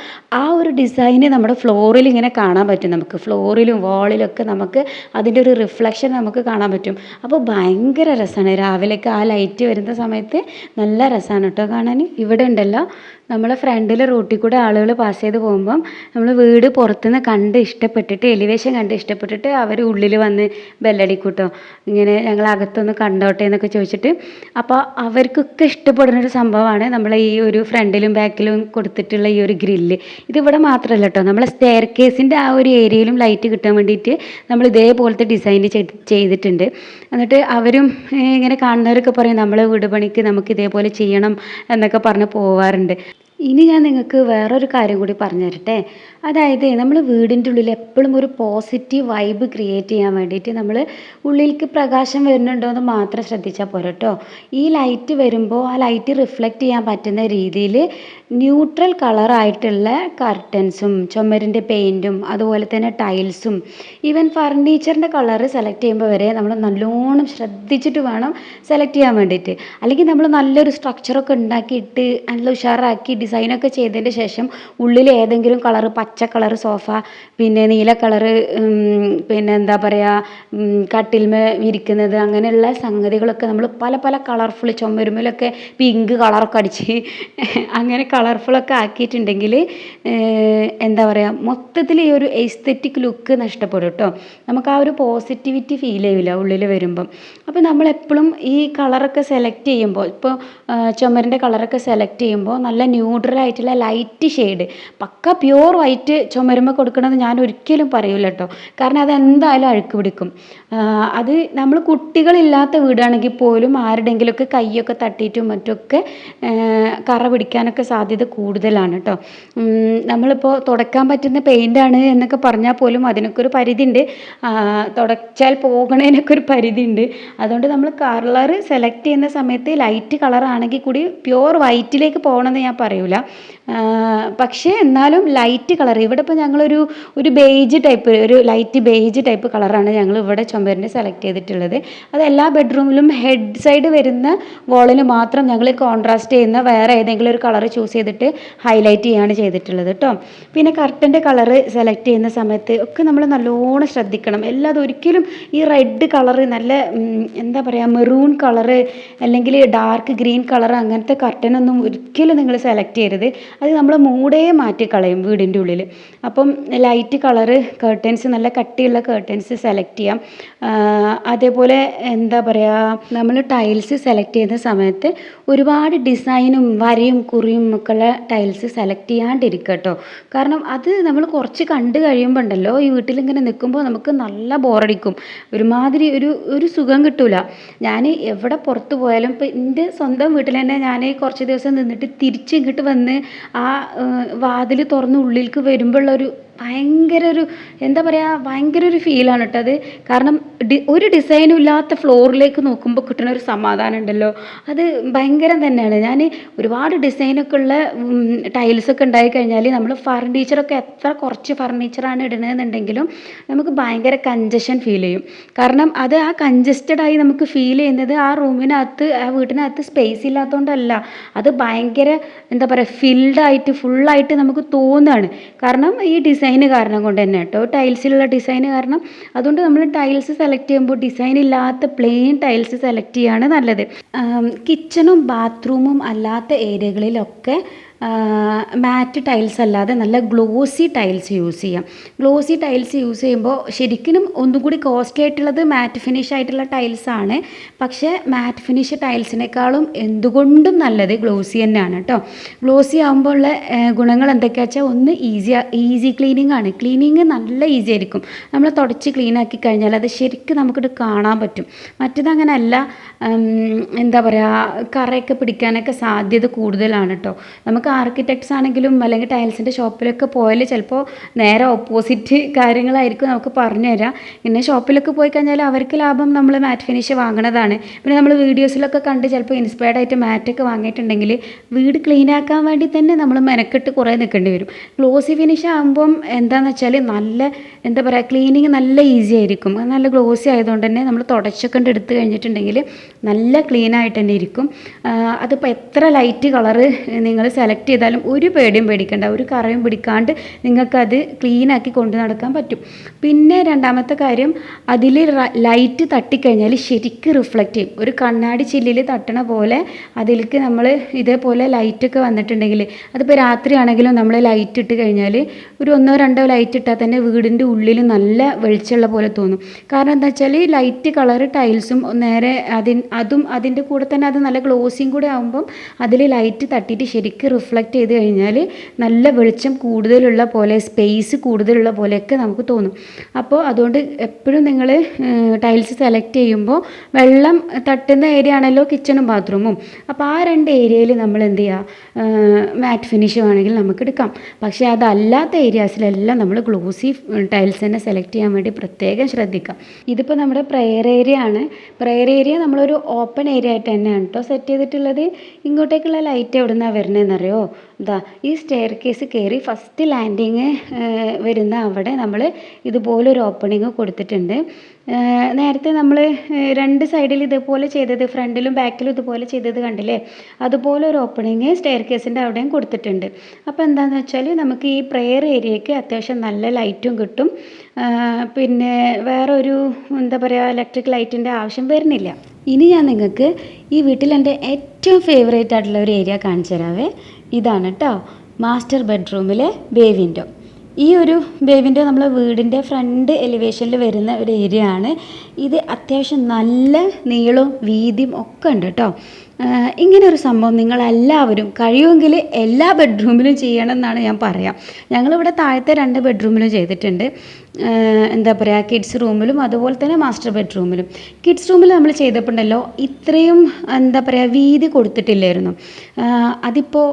ആ ഒരു ഡിസൈന് നമ്മുടെ ഫ്ലോറിൽ ഇങ്ങനെ കാണാൻ പറ്റും. നമുക്ക് ഫ്ലോറിലും വാളിലൊക്കെ ലൈറ്റിലൊക്കെ നമുക്ക് അതിൻ്റെ ഒരു റിഫ്ലക്ഷൻ നമുക്ക് കാണാൻ പറ്റും. അപ്പോൾ ഭയങ്കര രസമാണ് രാവിലെയൊക്കെ ആ ലൈറ്റ് വരുന്ന സമയത്ത്. നല്ല രസമാണ് കേട്ടോ കാണാൻ. ഇവിടെ ഉണ്ടല്ലോ നമ്മളെ ഫ്രണ്ടിൽ റൂട്ടിൽ കൂടെ ആളുകൾ പാസ് ചെയ്ത് പോകുമ്പം നമ്മൾ വീട് പുറത്തുനിന്ന് കണ്ട് ഇഷ്ടപ്പെട്ടിട്ട് എലിവേഷൻ കണ്ട് ഇഷ്ടപ്പെട്ടിട്ട് അവർ ഉള്ളിൽ വന്ന് ബെല്ലടിക്കൂട്ടോ, ഇങ്ങനെ ഞങ്ങൾ അകത്തൊന്ന് കണ്ടോട്ടെ എന്നൊക്കെ ചോദിച്ചിട്ട്. അപ്പോൾ അവർക്കൊക്കെ ഇഷ്ടപ്പെടുന്നൊരു സംഭവമാണ് നമ്മളെ ഈ ഒരു ഫ്രണ്ടിലും ബാക്കിലും കൊടുത്തിട്ടുള്ള ഈ ഒരു ഗ്രില്ല്. ഇതിവിടെ മാത്രമല്ല കേട്ടോ, നമ്മളെ സ്റ്റെയർ കേസിൻ്റെ ആ ഒരു ഏരിയയിലും ലൈറ്റ് കിട്ടാൻ വേണ്ടിയിട്ട് നമ്മൾ ഇതേപോലത്തെ ഡിസൈൻ ചെയ്തിട്ടുണ്ട്. എന്നിട്ട് അവരും ഇങ്ങനെ കാണുന്നവരൊക്കെ പറയും നമ്മളെ വീട് പണിക്ക് നമുക്ക് ഇതേപോലെ ചെയ്യണം എന്നൊക്കെ പറഞ്ഞ് പോവാറുണ്ട്. ഇനി ഞാൻ നിങ്ങൾക്ക് വേറൊരു കാര്യം കൂടി പറഞ്ഞു തരട്ടെ. അതായത് നമ്മൾ വീടിൻ്റെ ഉള്ളിൽ എപ്പോഴും ഒരു പോസിറ്റീവ് വൈബ് ക്രിയേറ്റ് ചെയ്യാൻ വേണ്ടിയിട്ട് നമ്മൾ ഉള്ളിലേക്ക് പ്രകാശം വരുന്നുണ്ടോ എന്ന് മാത്രം ശ്രദ്ധിച്ചാൽ പോരാ കേട്ടോ. ഈ ലൈറ്റ് വരുമ്പോൾ ആ ലൈറ്റ് റിഫ്ലക്റ്റ് ചെയ്യാൻ പറ്റുന്ന രീതിയിൽ ന്യൂട്രൽ കളറായിട്ടുള്ള കർട്ടൻസും ചുമരിൻ്റെ പെയിൻറ്റും അതുപോലെ തന്നെ ടൈൽസും ഈവൻ ഫർണിച്ചറിൻ്റെ കളറ് സെലക്ട് ചെയ്യുമ്പോൾ വരെ നമ്മൾ നല്ലോണം ശ്രദ്ധിച്ചിട്ട് വേണം സെലക്ട് ചെയ്യാൻ വേണ്ടിയിട്ട്. അല്ലെങ്കിൽ നമ്മൾ നല്ലൊരു സ്ട്രക്ചറൊക്കെ ഉണ്ടാക്കിയിട്ട് നല്ല ഉഷാറാക്കി ഡിസൈനൊക്കെ ചെയ്തതിൻ്റെ ശേഷം ഉള്ളിൽ ഏതെങ്കിലും കളറ്, പച്ച കളറ് സോഫ, പിന്നെ നീല കളറ്, പിന്നെ എന്താ പറയുക കട്ടിൽമേ വിരിക്കുന്നത്, അങ്ങനെയുള്ള സംഗതികളൊക്കെ നമ്മൾ പല പല കളർഫുൾ ചുമരുമേലൊക്കെ പിങ്ക് കളറൊക്കെ അടിച്ച് അങ്ങനെ കളർഫുള്ളൊക്കെ ആക്കിയിട്ടുണ്ടെങ്കിൽ എന്താ പറയുക മൊത്തത്തിൽ ഈ ഒരു എസ്തെറ്റിക് ലുക്ക് നഷ്ടപ്പെടും കേട്ടോ. നമുക്ക് ആ ഒരു പോസിറ്റിവിറ്റി ഫീൽ ചെയ്യില്ല ഉള്ളിൽ വരുമ്പം. അപ്പോൾ നമ്മളെപ്പോഴും ഈ കളറൊക്കെ സെലക്ട് ചെയ്യുമ്പോൾ, ഇപ്പോൾ ചുമരിൻ്റെ കളറൊക്കെ സെലക്ട് ചെയ്യുമ്പോൾ നല്ല ന്യൂട്രലായിട്ടുള്ള ലൈറ്റ് ഷെയ്ഡ്, പക്ക പ്യുവർ വൈറ്റ് ചുമരുമ്മ കൊടുക്കണമെന്ന് ഞാൻ ഒരിക്കലും പറയില്ല കേട്ടോ. കാരണം അതെന്തായാലും അഴുക്ക് പിടിക്കും. അത് നമ്മൾ കുട്ടികളില്ലാത്ത വീടാണെങ്കിൽ പോലും ആരുടെയെങ്കിലുമൊക്കെ കൈയൊക്കെ തട്ടിയിട്ടും മറ്റൊക്കെ കറ പിടിക്കാനൊക്കെ സാധ്യത കൂടുതലാണ് കേട്ടോ. നമ്മളിപ്പോൾ തുടക്കാൻ പറ്റുന്ന പെയിൻ്റാണ് എന്നൊക്കെ പറഞ്ഞാൽ പോലും അതിനൊക്കെ ഒരു പരിധി ഉണ്ട്. തുടച്ചാൽ പോകണതിനൊക്കെ ഒരു പരിധി ഉണ്ട്. അതുകൊണ്ട് നമ്മൾ കളർ സെലക്ട് ചെയ്യുന്ന സമയത്ത് ലൈറ്റ് കളറാണെങ്കിൽ കൂടി പ്യുവർ വൈറ്റിലേക്ക് പോകണമെന്ന് ഞാൻ പറയൂല. പക്ഷേ എന്നാലും ലൈറ്റ് കളർ, ഇവിടെ ഇപ്പോൾ ഞങ്ങളൊരു ബേജ് ടൈപ്പ്, ഒരു ലൈറ്റ് ബേജ് ടൈപ്പ് കളറാണ് ഞങ്ങൾ ഇവിടെ ചുമരിന് സെലക്ട് ചെയ്തിട്ടുള്ളത്. അത് എല്ലാ ബെഡ്റൂമിലും ഹെഡ് സൈഡ് വരുന്ന വോളിന് മാത്രം ഞങ്ങൾ കോൺട്രാസ്റ്റ് ചെയ്യുന്ന വേറെ ഏതെങ്കിലും ഒരു കളർ ചൂസ് ചെയ്തിട്ട് ഹൈലൈറ്റ് ചെയ്യാണ് ചെയ്തിട്ടുള്ളത് കേട്ടോ. പിന്നെ കർട്ടൻ്റെ കളറ് സെലക്ട് ചെയ്യുന്ന സമയത്ത് ഒക്കെ നമ്മൾ നല്ലോണം ശ്രദ്ധിക്കണം. അല്ലാതെ ഒരിക്കലും ഈ റെഡ് കളറ്, നല്ല എന്താ പറയുക മെറൂൺ കളറ് അല്ലെങ്കിൽ ഡാർക്ക് ഗ്രീൻ കളർ അങ്ങനത്തെ കർട്ടനൊന്നും ഒരിക്കലും നിങ്ങൾ സെലക്ട് ചെയ്യരുത്. അത് നമ്മൾ മൂടേ മാറ്റിക്കളയും വീടിൻ്റെ ഉള്ളിൽ. അപ്പം ലൈറ്റ് കളറ് കർട്ടൻസ്, നല്ല കട്ടിയുള്ള കർട്ടൻസ് സെലക്ട് ചെയ്യാം. അതേപോലെ എന്താ പറയുക നമ്മൾ ടൈൽസ് സെലക്ട് ചെയ്യുന്ന സമയത്ത് ഒരുപാട് ഡിസൈനും വരയും കുറിയും ഒക്കെ ഉള്ള ടൈൽസ് സെലക്ട് ചെയ്യാണ്ടിരിക്കുക കേട്ടോ. കാരണം അത് നമ്മൾ കുറച്ച് കണ്ട് കഴിയുമ്പോൾ ഉണ്ടല്ലോ ഈ വീട്ടിലിങ്ങനെ നിൽക്കുമ്പോൾ നമുക്ക് നല്ല ബോറടിക്കും, ഒരുമാതിരി ഒരു സുഖം കിട്ടൂല. ഞാൻ എവിടെ പുറത്ത് പോയാലും ഇപ്പം എൻ്റെ സ്വന്തം വീട്ടിൽ തന്നെ ഞാൻ കുറച്ച് ദിവസം നിന്നിട്ട് തിരിച്ച് ഇങ്ങോട്ട് വന്ന് ആ വാതിൽ തുറന്ന് ഉള്ളിലേക്ക് വരുമ്പോഴുള്ളൊരു ഭയങ്കര എന്താ പറയുക ഭയങ്കര ഒരു ഫീലാണ് കേട്ടോ അത്. കാരണം ഒരു ഡിസൈനും ഇല്ലാത്ത ഫ്ലോറിലേക്ക് നോക്കുമ്പോൾ കിട്ടുന്ന ഒരു സമാധാനം ഉണ്ടല്ലോ, അത് ഭയങ്കരം തന്നെയാണ്. ഞാൻ ഒരുപാട് ഡിസൈനൊക്കെ ഉള്ള ടൈൽസൊക്കെ ഉണ്ടായി കഴിഞ്ഞാൽ നമ്മൾ ഫർണിച്ചറൊക്കെ എത്ര കുറച്ച് ഫർണിച്ചറാണ് ഇടുന്നതെന്നുണ്ടെങ്കിലും നമുക്ക് ഭയങ്കര കൺജഷൻ ഫീൽ ചെയ്യും. കാരണം അത് ആ കൺജസ്റ്റഡായി നമുക്ക് ഫീൽ ചെയ്യുന്നത് ആ റൂമിനകത്ത്, ആ വീട്ടിനകത്ത് സ്പേസ് ഇല്ലാത്തതുകൊണ്ടല്ല, അത് ഭയങ്കര എന്താ പറയുക ഫിൽഡായിട്ട് ഫുള്ളായിട്ട് നമുക്ക് തോന്നുകയാണ്. കാരണം ഈ ഡിസൈൻ കാരണം കൊണ്ട് തന്നെ കേട്ടോ, ടൈൽസിലുള്ള ഡിസൈന് കാരണം. അതുകൊണ്ട് നമ്മൾ ടൈൽസ് സെലക്ട് ചെയ്യുമ്പോൾ ഡിസൈൻ ഇല്ലാത്ത പ്ലെയിൻ ടൈൽസ് സെലക്ട് ചെയ്യുകയാണ് നല്ലത്. കിച്ചണും ബാത്റൂമും അല്ലാത്ത ഏരിയകളിലൊക്കെ മാറ്റ് ടൈൽസ് അല്ലാതെ നല്ല ഗ്ലോസി ടൈൽസ് യൂസ് ചെയ്യാം. ഗ്ലോസി ടൈൽസ് യൂസ് ചെയ്യുമ്പോൾ ശരിക്കും ഒന്നും കൂടി കോസ്റ്റ്ലി ആയിട്ടുള്ളത് മാറ്റ് ഫിനിഷ് ആയിട്ടുള്ള ടൈൽസാണ്. പക്ഷേ മാറ്റ് ഫിനിഷ് ടൈൽസിനേക്കാളും എന്തുകൊണ്ടും നല്ലത് ഗ്ലോസി തന്നെയാണ് കേട്ടോ. ഗ്ലോസി ആകുമ്പോൾ ഉള്ള ഗുണങ്ങൾ എന്തൊക്കെയാണെന്ന് വെച്ചാൽ, ഒന്ന് ഈസി ക്ലീനിങ് ആണ്. ക്ലീനിങ് നല്ല ഈസി ആയിരിക്കും. നമ്മൾ തുടച്ച് ക്ലീൻ ആക്കി കഴിഞ്ഞാൽ അത് ശരിക്കും നമുക്കിത് കാണാൻ പറ്റും. മറ്റേതങ്ങനെയല്ല, എന്താ പറയുക കറയൊക്കെ പിടിക്കാനൊക്കെ സാധ്യത കൂടുതലാണ് കേട്ടോ. നമുക്ക് ആർക്കിടെക്ട്സ് ആണെങ്കിലും അല്ലെങ്കിൽ ടൈൽസിൻ്റെ ഷോപ്പിലൊക്കെ പോയാൽ ചിലപ്പോൾ നേരെ ഓപ്പോസിറ്റ് കാര്യങ്ങളായിരിക്കും നമുക്ക് പറഞ്ഞു തരാം. പിന്നെ ഷോപ്പിലൊക്കെ പോയി കഴിഞ്ഞാൽ അവർക്ക് ലാഭം നമ്മൾ മാറ്റ് ഫിനിഷ് വാങ്ങണതാണ്. പിന്നെ നമ്മൾ വീഡിയോസിലൊക്കെ കണ്ട് ചിലപ്പോൾ ഇൻസ്പയർഡ് ആയിട്ട് മാറ്റൊക്കെ വാങ്ങിയിട്ടുണ്ടെങ്കിൽ വീട് ക്ലീൻ ആക്കാൻ വേണ്ടി തന്നെ നമ്മൾ മെനക്കെട്ട് കുറേ നിൽക്കേണ്ടി വരും. ഗ്ലോസി ഫിനിഷ് ആകുമ്പം എന്താണെന്ന് വെച്ചാൽ നല്ല എന്താ പറയുക ക്ലീനിങ് നല്ല ഈസി ആയിരിക്കും. നല്ല ഗ്ലോസി ആയതുകൊണ്ട് തന്നെ നമ്മൾ തുടച്ചൊക്കെ എടുത്ത് കഴിഞ്ഞിട്ടുണ്ടെങ്കിൽ നല്ല ക്ലീൻ ആയിട്ട് തന്നെ ഇരിക്കും. അതിപ്പോൾ എത്ര ലൈറ്റ് കളറ് നിങ്ങൾ സെലക്ട് ചെയ്താലും ഒരു പേടിയും പേടിക്കേണ്ട, ഒരു കറയും പിടിക്കാണ്ട് നിങ്ങൾക്കത് ക്ലീനാക്കി കൊണ്ട് നടക്കാൻ പറ്റും. പിന്നെ രണ്ടാമത്തെ കാര്യം, അതിൽ ലൈറ്റ് തട്ടിക്കഴിഞ്ഞാൽ ശരിക്കും റിഫ്ലക്റ്റ് ചെയ്യും. ഒരു കണ്ണാടി ചില്ലിൽ തട്ടണ പോലെ അതിലേക്ക് നമ്മൾ ഇതേപോലെ ലൈറ്റൊക്കെ വന്നിട്ടുണ്ടെങ്കിൽ, അതിപ്പോൾ രാത്രിയാണെങ്കിലും നമ്മൾ ലൈറ്റ് ഇട്ട് കഴിഞ്ഞാൽ ഒരു 1-2 ലൈറ്റ് ഇട്ടാൽ തന്നെ വീടിൻ്റെ ഉള്ളിൽ നല്ല വെളിച്ചമുള്ള പോലെ തോന്നും. കാരണം എന്താ വെച്ചാൽ ലൈറ്റ് കളർ ടൈൽസും നേരെ അതും അതിൻ്റെ കൂടെ തന്നെ അത് നല്ല ഗ്ലോസിയും കൂടെ ആകുമ്പം അതിൽ ലൈറ്റ് തട്ടിയിട്ട് ശരിക്കും റിഫ്ലക്റ്റ് ചെയ്ത് കഴിഞ്ഞാൽ നല്ല വെളിച്ചം കൂടുതലുള്ള പോലെ, സ്പേസ് കൂടുതലുള്ള പോലെയൊക്കെ നമുക്ക് തോന്നും. അപ്പോൾ അതുകൊണ്ട് എപ്പോഴും നിങ്ങൾ ടൈൽസ് സെലക്ട് ചെയ്യുമ്പോൾ വെള്ളം തട്ടുന്ന ഏരിയ ആണല്ലോ കിച്ചണും ബാത്റൂമും. അപ്പോൾ ആ 2 ഏരിയയിൽ നമ്മൾ എന്ത് ചെയ്യുക, മാറ്റ് ഫിനിഷ് വേണമെങ്കിൽ നമുക്ക് എടുക്കാം. പക്ഷേ അതല്ലാത്ത ഏരിയാസിലെല്ലാം നമ്മൾ ഗ്ലോസി ടൈൽസ് തന്നെ സെലക്ട് ചെയ്യാൻ വേണ്ടി പ്രത്യേകം ശ്രദ്ധിക്കാം. ഇതിപ്പോൾ നമ്മുടെ പ്രെയർ ഏരിയ ആണ്. പ്രെയർ ഏരിയ നമ്മളൊരു ഓപ്പൺ ഏരിയ ആയിട്ട് തന്നെയാണ് കേട്ടോ സെറ്റ് ചെയ്തിട്ടുള്ളത്. ഇങ്ങോട്ടേക്കുള്ള ലൈറ്റ് എവിടെ നിന്നാണ് വരുന്നതെന്നറിയോ? ഇതാ ഈ സ്റ്റെയർ കേസ് കയറി ഫസ്റ്റ് ലാൻഡിങ് വരുന്ന അവിടെ നമ്മൾ ഇതുപോലൊരു ഓപ്പണിങ് കൊടുത്തിട്ടുണ്ട്. നേരത്തെ നമ്മൾ 2 സൈഡിൽ ഇതുപോലെ ചെയ്തത്, ഫ്രണ്ടിലും ബാക്കിലും ഇതുപോലെ ചെയ്തത് കണ്ടില്ലേ? അതുപോലെ ഒരു ഓപ്പണിങ് സ്റ്റെയർ കേസിൻ്റെ അവിടെയും കൊടുത്തിട്ടുണ്ട്. അപ്പോൾ എന്താണെന്ന് വെച്ചാൽ നമുക്ക് ഈ പ്രെയർ ഏരിയയ്ക്ക് അത്യാവശ്യം നല്ല ലൈറ്റും കിട്ടും. പിന്നെ വേറെ ഒരു എന്താ പറയുക, ഇലക്ട്രിക് ലൈറ്റിൻ്റെ ആവശ്യം വരുന്നില്ല. ഇനി ഞാൻ നിങ്ങൾക്ക് ഈ വീട്ടിൽ എൻ്റെ ഏറ്റവും ഫേവറേറ്റ് ആയിട്ടുള്ള ഒരു ഏരിയ കാണിച്ചു തരാവേ. ഇതാണ് കേട്ടോ മാസ്റ്റർ ബെഡ്റൂമിലെ ബേ വിൻഡോ. ഈ ഒരു ബേ വിൻഡോ നമ്മളെ വീടിൻ്റെ ഫ്രണ്ട് എലിവേഷനിൽ വരുന്ന ഒരു ഏരിയ ആണ്. ഇത് അത്യാവശ്യം നല്ല നീളവും വീതിയും ഒക്കെ ഉണ്ട് കേട്ടോ. ഇങ്ങനെ ഒരു സംഭവം നിങ്ങളെല്ലാവരും കഴിയുമെങ്കിൽ എല്ലാ ബെഡ്റൂമിലും ചെയ്യണം എന്നാണ് ഞാൻ പറയാം. ഞങ്ങളിവിടെ താഴത്തെ 2 ബെഡ്റൂമിലും ചെയ്തിട്ടുണ്ട്. എന്താ പറയുക, കിഡ്സ് റൂമിലും അതുപോലെ തന്നെ മാസ്റ്റർ ബെഡ്റൂമിലും. കിഡ്സ് റൂമിൽ നമ്മൾ ചെയ്തപ്പോണ്ടല്ലോ ഇത്രയും എന്താ പറയുക വീതി കൊടുത്തിട്ടില്ലായിരുന്നു. അതിപ്പോൾ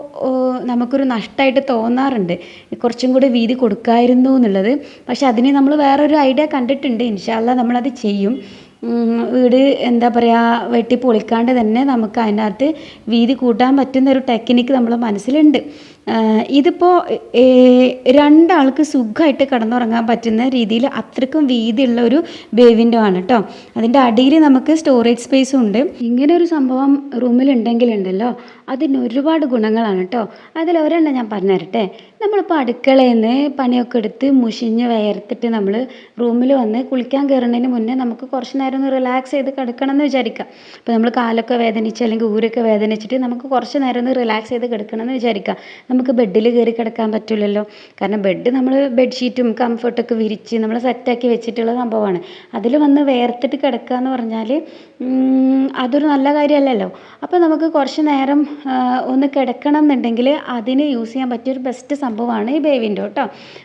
നമുക്കൊരു നഷ്ടമായിട്ട് തോന്നാറുണ്ട്, കുറച്ചും കൂടി വീതി കൊടുക്കായിരുന്നു എന്നുള്ളത്. പക്ഷെ അതിന് നമ്മൾ വേറൊരു ഐഡിയ കണ്ടിട്ടുണ്ട്. ഇൻഷാ അല്ലാഹ് നമ്മളത് ചെയ്യും. വീട് എന്താ പറയുക വെട്ടി പൊളിക്കാണ്ട് തന്നെ നമുക്ക് അതിനകത്ത് വീതി കൂട്ടാൻ പറ്റുന്ന ഒരു ടെക്നിക്ക് നമ്മളെ മനസ്സിലുണ്ട്. ഇതിപ്പോൾ 2 ആൾക്ക് സുഖമായിട്ട് കിടന്നുറങ്ങാൻ പറ്റുന്ന രീതിയിൽ അത്രയ്ക്കും വീതിയുള്ള ഒരു ബേ വിൻഡോ ആണ് കേട്ടോ. അതിൻ്റെ അടിയിൽ നമുക്ക് സ്റ്റോറേജ് സ്പേസും ഉണ്ട്. ഇങ്ങനെ ഒരു സംഭവം റൂമിലുണ്ടെങ്കിലുണ്ടല്ലോ അതിന് ഒരുപാട് ഗുണങ്ങളാണ് കേട്ടോ. അതിലൊരെണ്ണം ഞാൻ പറഞ്ഞു തരട്ടെ. നമ്മളിപ്പോൾ അടുക്കളയിൽ നിന്ന് പണിയൊക്കെ എടുത്ത് മുഷിഞ്ഞ് വയർത്തിട്ട് നമ്മൾ റൂമിൽ വന്ന് കുളിക്കാൻ കയറുന്നതിന് മുന്നേ നമുക്ക് കുറച്ച് നേരം ഒന്ന് റിലാക്സ് ചെയ്ത് കിടക്കണം എന്ന് വിചാരിക്കാം. ഇപ്പോൾ നമ്മൾ കാലൊക്കെ വേദനിച്ച് അല്ലെങ്കിൽ ഊരൊക്കെ വേദനിച്ചിട്ട് നമുക്ക് കുറച്ച് നേരം ഒന്ന് റിലാക്സ് ചെയ്ത് കിടക്കണം എന്ന് വിചാരിക്കാം. നമുക്ക് ബെഡിൽ കയറി കിടക്കാൻ പറ്റില്ലല്ലോ. കാരണം ബെഡ് നമ്മൾ ബെഡ്ഷീറ്റും കംഫർട്ടൊക്കെ വിരിച്ച് നമ്മൾ സെറ്റാക്കി വെച്ചിട്ടുള്ള സംഭവമാണ്. അതിൽ വന്ന് വേർത്തിട്ട് കിടക്കുക എന്ന് പറഞ്ഞാൽ അതൊരു നല്ല കാര്യമല്ലല്ലോ. അപ്പോൾ നമുക്ക് കുറച്ച് നേരം ഒന്ന് കിടക്കണം എന്നുണ്ടെങ്കിൽ അതിന് യൂസ് ചെയ്യാൻ പറ്റിയൊരു ബെസ്റ്റ് സംഭവമാണ് ഈ ബേ വിൻഡോ കേട്ടോ.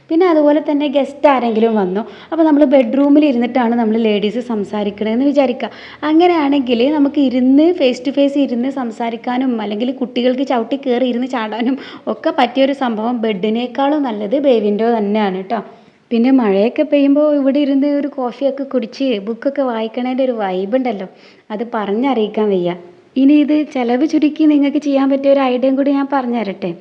പിന്നെ അതുപോലെ തന്നെ ഗസ്റ്റ് ആരെങ്കിലും വന്നു, അപ്പോൾ നമ്മൾ ബെഡ്റൂമിൽ ഇരുന്നിട്ടാണ് നമ്മൾ ലേഡീസ് സംസാരിക്കണമെന്ന് വിചാരിക്കുക. അങ്ങനെയാണെങ്കിൽ നമുക്ക് ഇരുന്ന് ഫേസ് ടു ഫേസ് ഇരുന്ന് സംസാരിക്കാനും അല്ലെങ്കിൽ കുട്ടികൾക്ക് ചവിട്ടി കയറി ഇരുന്ന് ചാടാനും ഒക്കെ പറ്റിയൊരു സംഭവം ബെഡിനേക്കാളും നല്ലത് ബേ വിൻഡോ തന്നെയാണ് കേട്ടോ. പിന്നെ മഴയൊക്കെ പെയ്യുമ്പോൾ ഇവിടെ ഇരുന്ന് ഒരു കോഫിയൊക്കെ കുടിച്ച് ബുക്കൊക്കെ വായിക്കണേൻ്റെ ഒരു വൈബ് ഉണ്ടല്ലോ, അത് പറഞ്ഞറിയിക്കാൻ വയ്യ. ഇനി ഇത് ചിലവ് ചുരുക്കി നിങ്ങൾക്ക് ചെയ്യാൻ പറ്റിയ ഒരു ഐഡിയയും കൂടി ഞാൻ പറഞ്ഞു തരട്ടെ.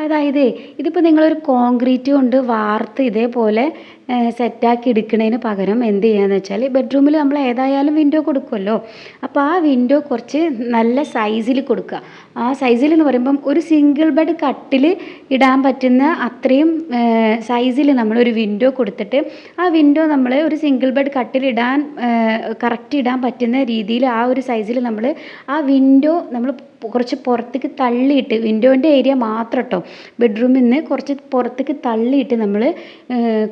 അതായത് ഇതിപ്പോൾ നിങ്ങളൊരു കോൺക്രീറ്റ് കൊണ്ട് വാർത്ത് ഇതേപോലെ സെറ്റാക്കി എടുക്കുന്നതിന് പകരം എന്ത് ചെയ്യുകയെന്ന് വെച്ചാൽ ബെഡ്റൂമിൽ നമ്മൾ ഏതായാലും വിൻഡോ കൊടുക്കുമല്ലോ. അപ്പോൾ ആ വിൻഡോ കുറച്ച് നല്ല സൈസിൽ കൊടുക്കുക. ആ സൈസിൽ എന്ന് പറയുമ്പം ഒരു സിംഗിൾ ബെഡ് കട്ടിൽ ഇടാൻ പറ്റുന്ന അത്രയും സൈസിൽ നമ്മളൊരു വിൻഡോ കൊടുത്തിട്ട് ആ വിൻഡോ നമ്മൾ ഒരു സിംഗിൾ ബെഡ് കട്ടിലിടാൻ കറക്റ്റ് ഇടാൻ പറ്റുന്ന രീതിയിൽ ആ ഒരു സൈസിൽ നമ്മൾ ആ വിൻഡോ നമ്മൾ കുറച്ച് പുറത്തേക്ക് തള്ളിയിട്ട്, വിൻഡോൻ്റെ ഏരിയ മാത്രം കേട്ടോ, ബെഡ്റൂമിൽ നിന്ന് കുറച്ച് പുറത്തേക്ക് തള്ളിയിട്ട് നമ്മൾ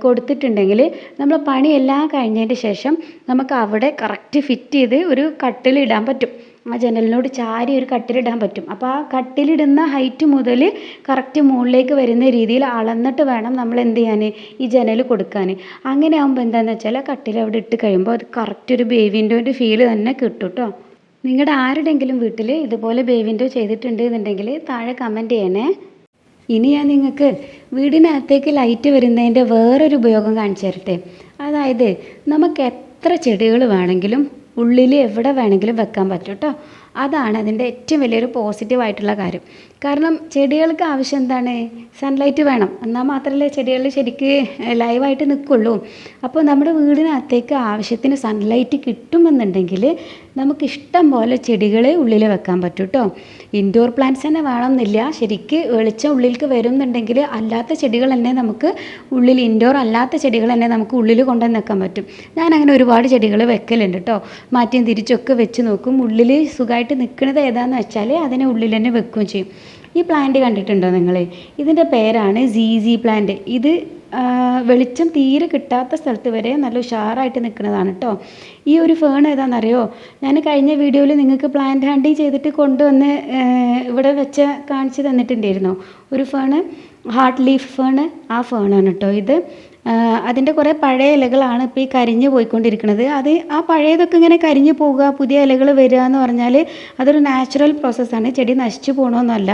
കൊടുത്തിട്ടുണ്ടെങ്കിൽ നമ്മൾ പണിയെല്ലാം കഴിഞ്ഞതിൻ്റെ ശേഷം നമുക്ക് അവിടെ കറക്റ്റ് ഫിറ്റ് ചെയ്ത് ഒരു കട്ടിലിടാൻ പറ്റും. ആ ജനലിനോട് ചാരി ഒരു കട്ടിലിടാൻ പറ്റും. അപ്പോൾ ആ കട്ടിലിടുന്ന ഹൈറ്റ് മുതൽ കറക്റ്റ് മുകളിലേക്ക് വരുന്ന രീതിയിൽ അളന്നിട്ട് വേണം നമ്മൾ എന്ത് ചെയ്യാൻ, ഈ ജനൽ കൊടുക്കാൻ. അങ്ങനെ ആകുമ്പോൾ എന്താണെന്ന് വെച്ചാൽ ആ കട്ടിൽ അവിടെ ഇട്ട് കഴിയുമ്പോൾ അത് കറക്റ്റ് ഒരു ബേ വിൻഡോൻ്റെ ഫീൽ തന്നെ കിട്ടും കേട്ടോ. നിങ്ങളുടെ ആരുടെയെങ്കിലും വീട്ടിൽ ഇതുപോലെ ബേ വിൻഡോ ചെയ്തിട്ടുണ്ട് എന്നുണ്ടെങ്കിൽ താഴെ കമൻറ്റ് ചെയ്യണേ. ഇനി ഞാൻ നിങ്ങൾക്ക് വീടിനകത്തേക്ക് ലൈറ്റ് വരുന്നതിൻ്റെ വേറൊരു ഉപയോഗം കാണിച്ചു തരട്ടെ. അതായത് നമുക്ക് എത്ര ചെടികൾ വേണമെങ്കിലും ഉള്ളിൽ എവിടെ വേണമെങ്കിലും വെക്കാൻ പറ്റും കേട്ടോ. അതാണ് അതിൻ്റെ ഏറ്റവും വലിയൊരു പോസിറ്റീവായിട്ടുള്ള കാര്യം. കാരണം ചെടികൾക്ക് ആവശ്യം എന്താണ്, സൺലൈറ്റ് വേണം. എന്നാൽ മാത്രമല്ലേ ചെടികൾ ശരിക്ക് ലൈവായിട്ട് നിൽക്കുള്ളൂ. അപ്പോൾ നമ്മുടെ വീടിനകത്തേക്ക് ആവശ്യത്തിന് സൺലൈറ്റ് കിട്ടുമെന്നുണ്ടെങ്കിൽ നമുക്ക് ഇഷ്ടം പോലെ ചെടികൾ ഉള്ളിൽ വെക്കാൻ പറ്റും കേട്ടോ. ഇൻഡോർ പ്ലാന്റ്സ് തന്നെ വേണമെന്നില്ല, ശരിക്ക് വെളിച്ചം ഉള്ളിലേക്ക് വരുന്നുണ്ടെങ്കിൽ അല്ലാത്ത ചെടികൾ തന്നെ നമുക്ക് ഉള്ളിൽ, ഇൻഡോർ അല്ലാത്ത ചെടികൾ തന്നെ നമുക്ക് ഉള്ളിൽ കൊണ്ടുവന്ന് വെക്കാൻ പറ്റും. ഞാൻ അങ്ങനെ ഒരുപാട് ചെടികൾ വെക്കലുണ്ട് കേട്ടോ. മാറ്റിയും തിരിച്ചൊക്കെ വെച്ച് നോക്കും. ഉള്ളിൽ സുഖമായിട്ട് നിൽക്കുന്നത് ഏതാണെന്ന് വെച്ചാൽ അതിനെ ഉള്ളിൽ തന്നെ വെക്കുകയും ചെയ്യും. ഈ പ്ലാന്റ് കണ്ടിട്ടുണ്ടോ നിങ്ങൾ? ഇതിൻ്റെ പേരാണ് സീസി പ്ലാന്റ്. ഇത് വെളിച്ചം തീരെ കിട്ടാത്ത സ്ഥലത്ത് വരെ നല്ല ഉഷാറായിട്ട് നിൽക്കുന്നതാണ് കേട്ടോ. ഈ ഒരു ഫേൺ ഏതാണെന്നറിയോ? ഞാൻ കഴിഞ്ഞ വീഡിയോയിൽ നിങ്ങൾക്ക് പ്ലാന്റ് ഹണ്ടിങ് ചെയ്തിട്ട് കൊണ്ടുവന്ന് ഇവിടെ വെച്ച് കാണിച്ച് തന്നിട്ടുണ്ടായിരുന്നു ഒരു ഫേണ്, ഹാർട്ട് ലീഫ് ഫേണ്. ആ ഫേണാണ് കേട്ടോ ഇത്. അതിൻ്റെ കുറേ പഴയ ഇലകളാണ് ഇപ്പോൾ ഈ കരിഞ്ഞ് പോയിക്കൊണ്ടിരിക്കുന്നത്. അത് ആ പഴയതൊക്കെ ഇങ്ങനെ കരിഞ്ഞ് പോവുക, പുതിയ ഇലകൾ വരിക എന്ന് പറഞ്ഞാൽ അതൊരു നാച്ചുറൽ പ്രോസസ്സാണ്. ചെടി നശിച്ചു പോകണമെന്നല്ല.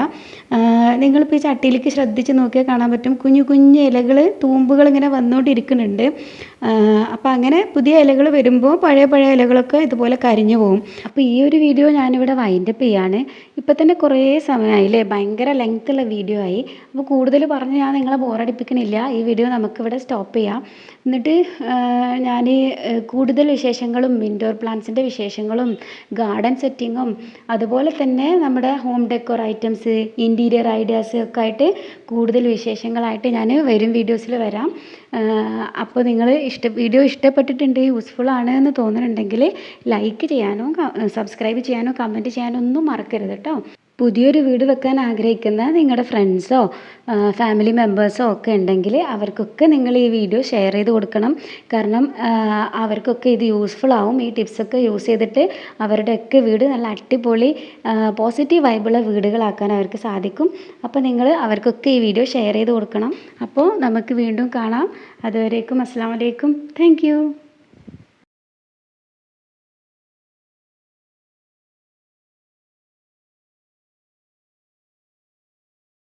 നിങ്ങളിപ്പോൾ ഈ ചട്ടിയിലേക്ക് ശ്രദ്ധിച്ച് നോക്കിയാൽ കാണാൻ പറ്റും, കുഞ്ഞു കുഞ്ഞു ഇലകൾ, തൂമ്പുകൾ ഇങ്ങനെ വന്നുകൊണ്ടിരിക്കുന്നുണ്ട്. അപ്പോൾ അങ്ങനെ പുതിയ ഇലകൾ വരുമ്പോൾ പഴയ ഇലകളൊക്കെ ഇതുപോലെ കരിഞ്ഞു പോകും. അപ്പോൾ ഈ ഒരു വീഡിയോ ഞാനിവിടെ വൈൻഡപ്പ് ചെയ്യാണ്. ഇപ്പം തന്നെ കുറേ സമയമായില്ലേ, ഭയങ്കര ലെങ്ത്തുള്ള വീഡിയോ ആയി. അപ്പോൾ കൂടുതൽ പറഞ്ഞ് ഞാൻ നിങ്ങളെ ബോറടിപ്പിക്കണില്ല. ഈ വീഡിയോ നമുക്കിവിടെ സ്റ്റോപ്പ് ചെയ്യാം. എന്നിട്ട് ഞാൻ കൂടുതൽ വിശേഷങ്ങളും ഇൻഡോർ പ്ലാന്റ്സിൻ്റെ വിശേഷങ്ങളും ഗാർഡൻ സെറ്റിങ്ങും അതുപോലെ തന്നെ നമ്മുടെ home decor items, interior ideas ഒക്കെ ആയിട്ട് കൂടുതൽ വിശേഷങ്ങളായിട്ട് ഞാൻ വരും വീഡിയോസിൽ വരാം. അപ്പോൾ നിങ്ങൾ വീഡിയോ ഇഷ്ടപ്പെട്ടിട്ടുണ്ട്, യൂസ്ഫുൾ ആണ് എന്ന് തോന്നുന്നുണ്ടെങ്കിൽ ലൈക്ക് ചെയ്യാനോ സബ്സ്ക്രൈബ് ചെയ്യാനോ കമൻറ്റ് ചെയ്യാനോ ഒന്നും മറക്കരുത് കേട്ടോ. പുതിയൊരു വീട് വെക്കാൻ ആഗ്രഹിക്കുന്ന നിങ്ങളുടെ ഫ്രണ്ട്സോ ഫാമിലി മെമ്പേഴ്സോ ഒക്കെ ഉണ്ടെങ്കിൽ അവർക്കൊക്കെ നിങ്ങൾ ഈ വീഡിയോ ഷെയർ ചെയ്ത് കൊടുക്കണം. കാരണം അവർക്കൊക്കെ ഇത് യൂസ്ഫുൾ ആവും. ഈ ടിപ്സൊക്കെ യൂസ് ചെയ്തിട്ട് അവരുടെയൊക്കെ വീട് നല്ല അടിപൊളി പോസിറ്റീവ് വൈബുള്ള വീടുകളാക്കാൻ അവർക്ക് സാധിക്കും. അപ്പോൾ നിങ്ങൾ അവർക്കൊക്കെ ഈ വീഡിയോ ഷെയർ ചെയ്ത് കൊടുക്കണം. അപ്പോൾ നമുക്ക് വീണ്ടും കാണാം. അതുവരേക്കും അസ്സലാമു അലൈക്കും. Thank you.